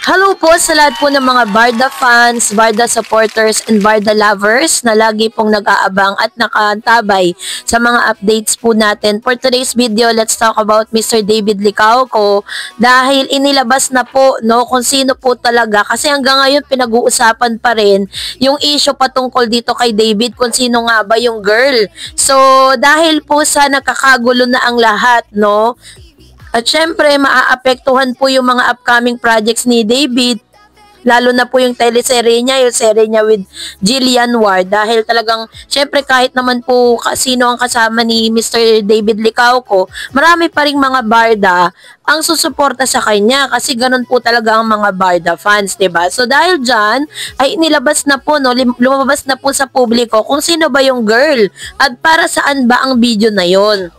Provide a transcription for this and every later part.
Hello po sa lahat po ng mga Barda fans, Barda supporters, and Barda lovers na lagi pong nag-aabang at nakaantabay sa mga updates po natin. For today's video, let's talk about Mr. David Licauco dahil inilabas na po kung sino po talaga kasi hanggang ngayon pinag-uusapan pa rin yung issue patungkol dito kay David kung sino nga ba yung girl. So dahil po sa nakakagulo na ang lahat, at syempre, maaapektuhan po yung mga upcoming projects ni David, lalo na po yung teleserye niya, yung serye niya with Jillian Ward. Dahil talagang, syempre kahit naman po sino ang kasama ni Mr. David Licauco, marami pa ring mga Barda ang susuporta sa kanya kasi ganun po talaga ang mga Barda fans, diba? So dahil dyan, ay nilabas na po, lumabas na po sa publiko kung sino ba yung girl at para saan ba ang video na yon.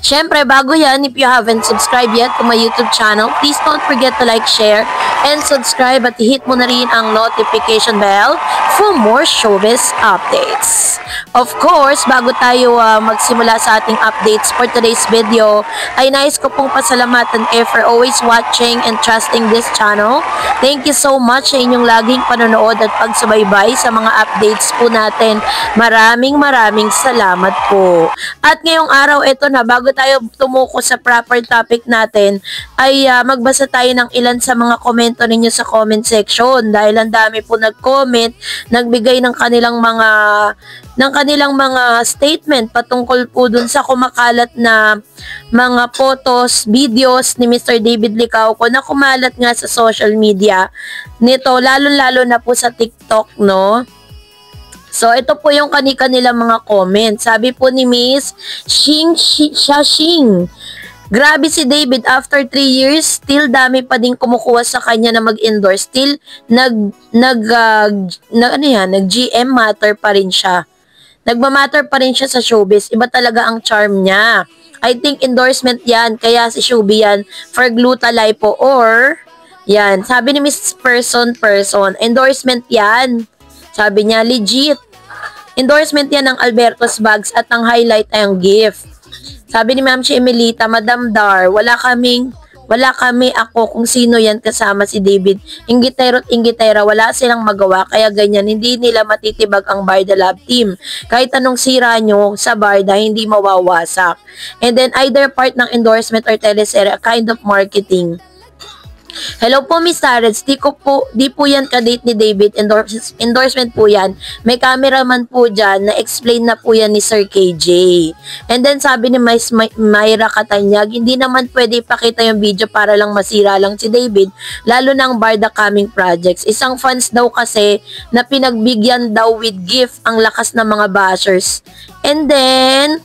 Syempre, bago yan, if you haven't subscribed yet to my YouTube channel, please don't forget to like, share, and subscribe at hit mo na rin ang notification bell for more showbiz updates. Of course, bago tayo magsimula sa ating updates for today's video, ay nais ko pong pasalamatan kayo for always watching and trusting this channel. Thank you so much sa inyong laging panonood at pagsubaybay sa mga updates po natin. Maraming salamat po. At ngayong araw, ito na, bago tayo tumuko sa proper topic natin, ay magbasa tayo ng ilan sa mga komento ninyo sa comment section dahil ang dami po nag-comment, nagbigay ng kanilang mga statement patungkol po dun sa kumakalat na mga photos, videos ni Mr. David Licauco na kumalat nga sa social media nito, lalo na po sa TikTok, So, ito po yung kanilang mga comment. Sabi po ni Miss Shing, grabe si David, after 3 years, still dami pa din kumukuha sa kanya na mag-endorse. Still, nag-GM matter pa rin siya. Nagmamatter pa rin siya sa showbiz. Iba talaga ang charm niya. I think endorsement yan, kaya si Showbiz yan for Glutalipo or, yan. Sabi ni Miss Person, endorsement yan. Sabi niya, legit. Endorsement yan ng Alberto's Bags at ang highlight ay ang gift. Sabi ni Ma'am si Emelita, Madam Dar, wala kami ako kung sino yan kasama si David. Inggitero at inggitera, wala silang magawa, kaya ganyan, hindi nila matitibag ang Barda Love Team. Kahit anong sira nyo sa Barda, hindi mawawasak. And then, either part ng endorsement or teleserye, a kind of marketing. Hello po, Miss Tarets. Di po yan kadate ni David. Endorsement po yan. May cameraman po dyan na explain na po yan ni Sir KJ. And then sabi ni Miss Myra Katanyag, hindi naman pwede ipakita yung video para lang masira lang si David, lalo ng Barda coming projects. Isang fans daw kasi na pinagbigyan daw with gift ang lakas ng mga bashers. And then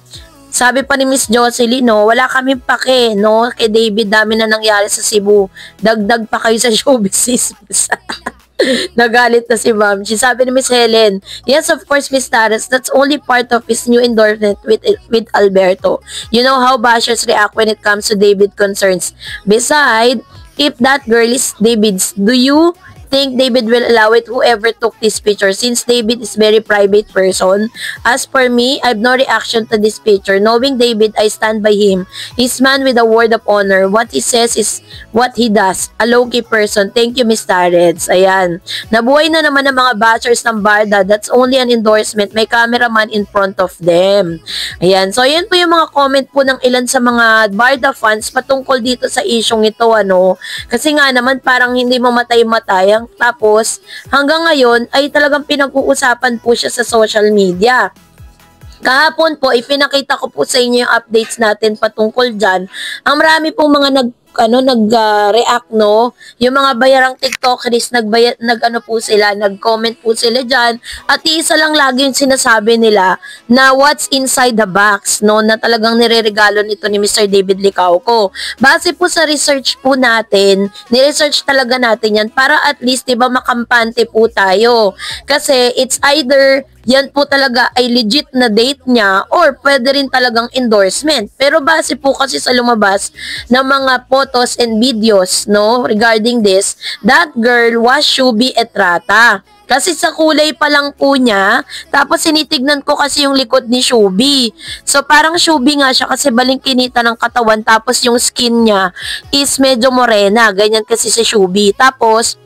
sabi pa ni Miss Jocelyn, wala kami pake, kay David, dami na nangyari sa Cebu. Dagdag pa kayo sa showbiz. Nagalit na si Ma'am. Sabi ni Miss Helen, yes, of course, Miss Taras, that's only part of his new endorsement with Alberto. You know how bashers react when it comes to David concerns. Besides, if that girl is David's, do you think David will allow it, whoever took this picture, since David is very private person? As for me, I have no reaction to this picture. Knowing David, I stand by him. He's man with a word of honor. What he says is what he does. A low-key person. Thank you, Miss Tarets. Ayan. Nabuhay na naman ng mga bashers ng Barda. That's only an endorsement. May cameraman in front of them. Ayan. So, ayan po yung mga comment po ng ilan sa mga Barda fans patungkol dito sa isyong ito, Kasi nga naman, parang hindi mamatay-matay. Tapos, hanggang ngayon, ay talagang pinag-uusapan po siya sa social media. Kahapon po, ipinakita ko po sa inyo yung updates natin patungkol dyan. Ang marami pong mga nag-react, yung mga bayarang TikTokers, nag-comment po sila dyan, at isa lang lagi yung sinasabi nila na what's inside the box, na talagang nireregalo nito ni Mr. David Licauco. Base po sa research po natin, ni-research talaga natin yan para at least, diba, makampante po tayo. Kasi it's either yan po talaga ay legit na date niya or pwede rin talagang endorsement. Pero base po kasi sa lumabas ng mga photos and videos, no, regarding this, that girl was Shubi Etrata. Kasi sa kulay pa lang po niya, tapos sinitignan ko kasi yung likod ni Shubi. So parang Shubi nga siya kasi balingkinita ng katawan, tapos yung skin niya is medyo morena, ganyan kasi si Shubi. Tapos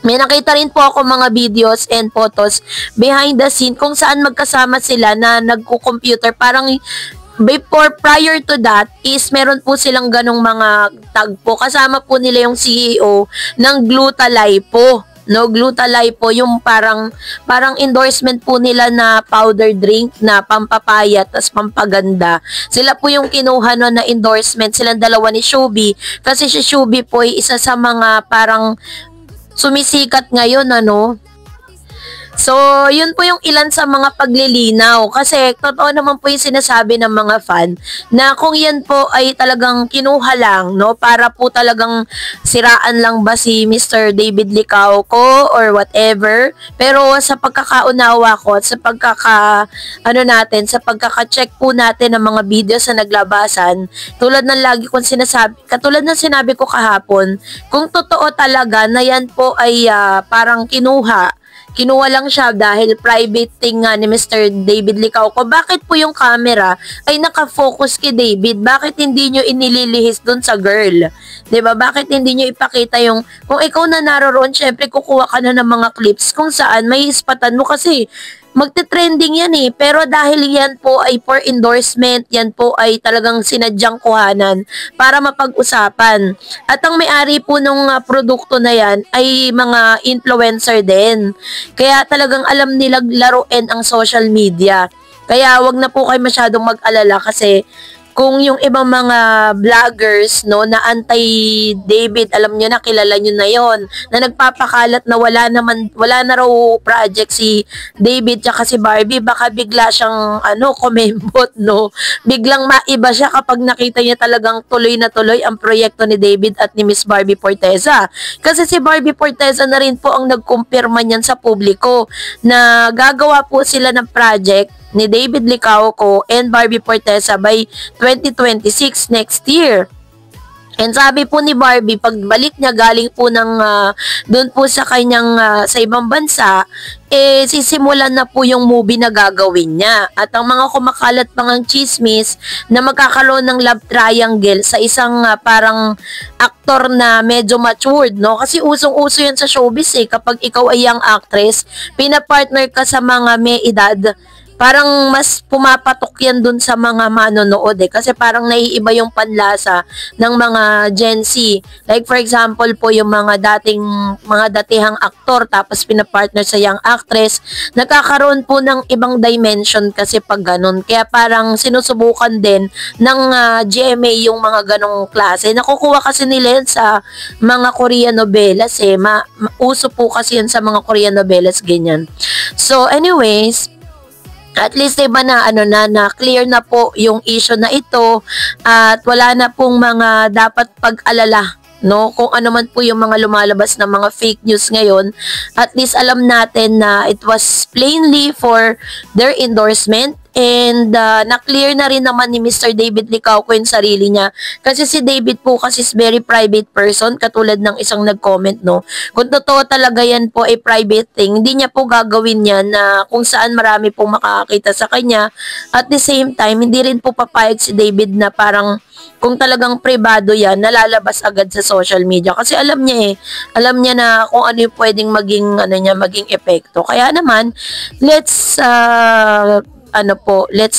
may nakita rin po ako mga videos and photos behind the scene kung saan magkasama sila na nagko-computer. Parang prior to that is meron po silang ganong mga tagpo. Kasama po nila yung CEO ng Glutalipo. No, Glutalipo, yung parang endorsement po nila na powder drink na pampapaya tas pampaganda. Sila po yung kinuha no na endorsement, silang dalawa ni Shubi, kasi si Shubi po ay isa sa mga parang sumisikat ngayon, ano. So, yun po yung ilan sa mga paglilinaw. Kasi, totoo naman po yung sinasabi ng mga fan na kung yan po ay talagang kinuha lang, no, para po talagang siraan lang ba si Mr. David Licauco or whatever. Pero sa pagkakaunawa ko at sa sa pagkaka-check po natin ng mga videos na naglabasan, tulad ng lagi kong sinasabi, katulad ng sinabi ko kahapon, kung totoo talaga na yan po ay parang kinuha lang siya dahil private thing nga ni Mr. David Licauco. Bakit po yung camera ay nakafocus kay David? Bakit hindi nyo inililihis dun sa girl? 'Di ba? Bakit hindi nyo ipakita yung, kung ikaw na naroon, syempre kukuha ka na ng mga clips kung saan may ispatan mo kasi magte-trending yan eh. Pero dahil yan po ay for endorsement, yan po ay talagang sinadyang kuhanan para mapag-usapan. At ang may-ari po ng produkto na yan ay mga influencer din. Kaya talagang alam nilang laruin ang social media. Kaya wag na po kayo masyadong mag-alala kasi kung yung ibang mga vloggers no na anti-David, alam niyo na, kilala niyo na yon, na nagpapakalat na wala na raw project si David tsaka si Barbie, baka bigla siyang kumembot, no, biglang maiba siya kapag nakita niya talagang tuloy na tuloy ang proyekto ni David at ni Miss Barbie Forteza. Kasi si Barbie Forteza na rin po ang nagkumpirma niyan sa publiko na gagawa po sila ng project ni David Licauco and Barbie Forteza by 2026, next year. And sabi po ni Barbie, pagbalik niya galing po ng doon po sa kanyang sa ibang bansa, sisimulan na po yung movie na gagawin niya. At ang mga kumakalat pang ang chismis na magkakaroon ng love triangle sa isang parang aktor na medyo matured, no? Kasi usong-uso yan sa showbiz eh. Kapag ikaw ay young actress, pinapartner ka sa mga may edad, parang mas pumapatok yan dun sa mga manonood eh. Kasi parang naiiba yung panlasa ng mga Gen Z. Like for example po yung mga datihang aktor tapos pinapartner sa young actress. Nagkakaroon po ng ibang dimension kasi pag ganun. Kaya parang sinusubukan din ng GMA yung mga ganong klase. Nakukuha kasi nila yan sa mga Korean novelas eh. Uso po kasi yan sa mga Korean novelas, ganyan. So anyways, at least diba na na clear na po yung issue na ito at wala na pong mga dapat pag-alala, no, kung ano man po yung mga lumalabas na mga fake news ngayon. At least alam natin na it was plainly for their endorsement. And na-clear na rin naman ni Mr. David Licauco yung sarili niya. Kasi si David po kasi is very private person, katulad ng isang nag-comment, no. Kung totoo talaga yan po ay private thing, hindi niya po gagawin yan na kung saan marami pong makakakita sa kanya. At the same time, hindi rin po papayag si David na parang kung talagang privado yan, nalalabas agad sa social media. Kasi alam niya alam niya na kung ano yung pwedeng maging epekto. Kaya naman, let's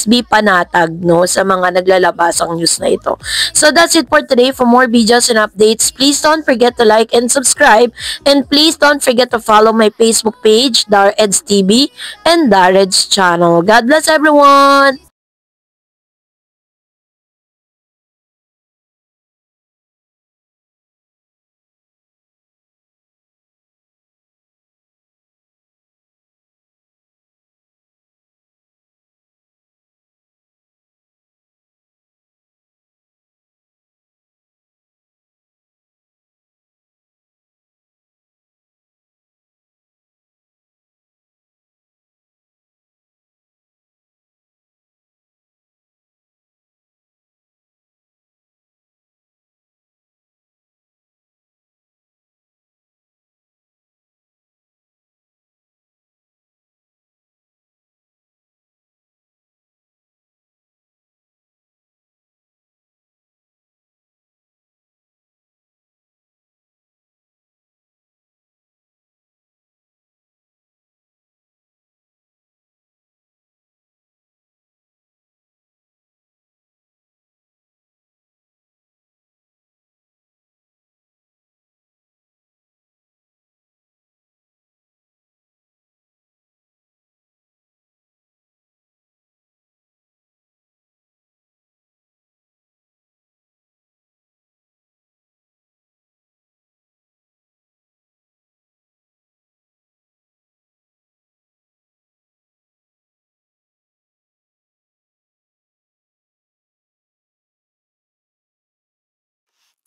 be panatag, no, sa mga naglalabasang news na ito. So that's it for today. For more videos and updates, please don't forget to like and subscribe, and please don't forget to follow my Facebook page, Dareds TV and Dareds channel. God bless everyone!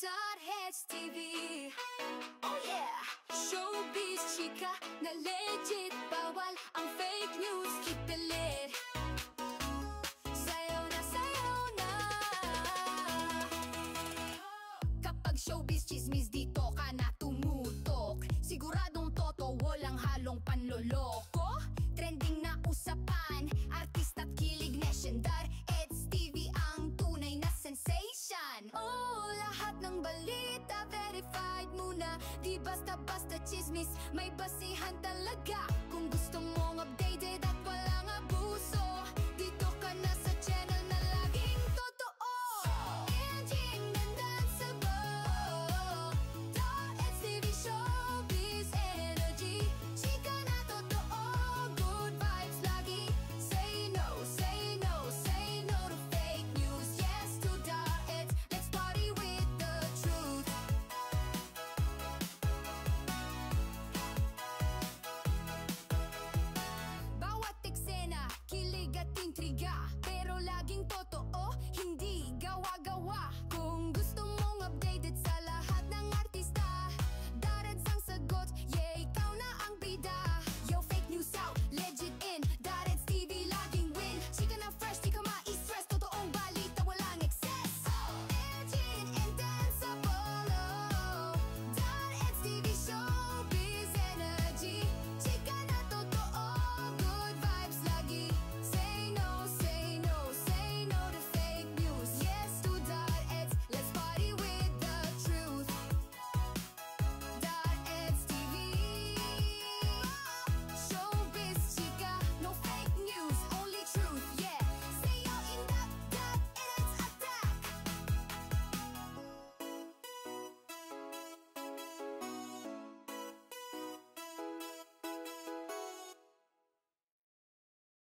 HTV. Oh yeah! Showbiz chika na legit. Bawal ang fake news, keep the lid. Sayaw na kapag showbiz chismis, dito ka na tumutok. Siguradong toto, walang halong panloloko. Trending na usapan, artista at kilig nesyendar. HTV ang tunay na sensation. Oh, lahat ng balita verified muna. Di basta-basta chismis, may basihan talaga. Kung gusto mong updated at walang abuso,